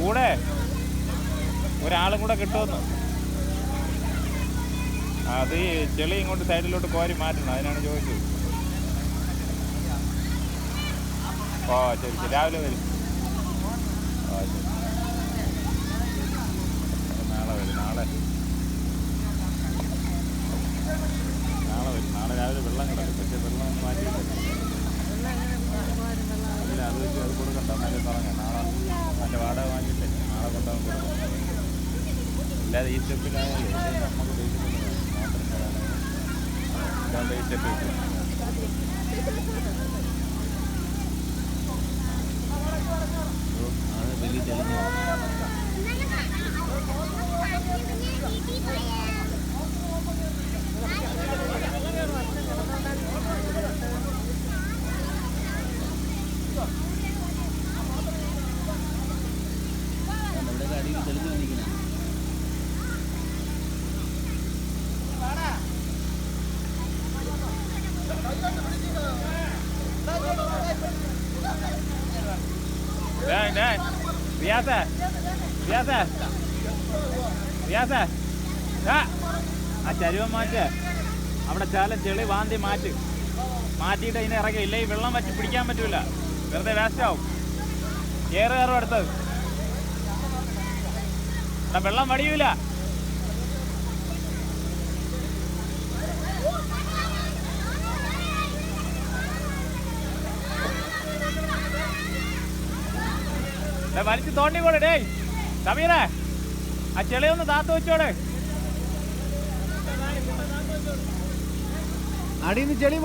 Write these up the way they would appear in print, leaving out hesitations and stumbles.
കൂടെ ഒരാളും കൂടെ കിട്ടുമെന്ന്. അത് ഈ ചെളി ഇങ്ങോട്ട് സൈഡിലോട്ട് കോരി മാറ്റണം, അതിനാണ് ചോദിച്ചത്. ഓ ശരി ശരി, രാവിലെ വരും. ഓ ശരി, നാളെ വരും. നാളെ വരും. നാളെ രാവിലെ വെള്ളം കിടക്കും, പക്ഷേ വെള്ളം ഒന്ന് മാറ്റിയില്ല. ഇല്ല, അത് വെച്ച് അത് കൊടുക്കണ്ട, എന്നാലും പറഞ്ഞ നാളെ അതിൻ്റെ വാടക വാങ്ങിയില്ലേ, നാളെ കൊണ്ടുപോകാൻ കൊടുക്കും. ഇല്ലാതെ ഈ സ്റ്റെപ്പിലായാലേ നമുക്ക് ഈ സ്റ്റെപ്പ് കിട്ടും. അത് വലിയ തെളിഞ്ഞു. അടിയിൽ തെളിഞ്ഞു വന്നിരിക്കണം. ആ ചരുവം മാറ്റ്, അവിടെ ചെളി വാന്തി മാറ്റിയിട്ട് അതിനെ ഇറങ്ങി. ഇല്ല, ഈ വെള്ളം വച്ച് പിടിക്കാൻ പറ്റൂല, വെറുതെ വേസ്റ്റ് ആവും. കയറും അടുത്തത് വെള്ളം വടിയൂല. വലിച്ച് തോണ്ടി പോടെ. ഡേ സമീറേ, ആ ചെളിയൊന്ന് താത്ത് വെച്ചോടെ. അടിയിന്ന് ചെളി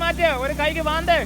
മാറ്റ്. ഒരു കൈക്ക് വാന്ത്.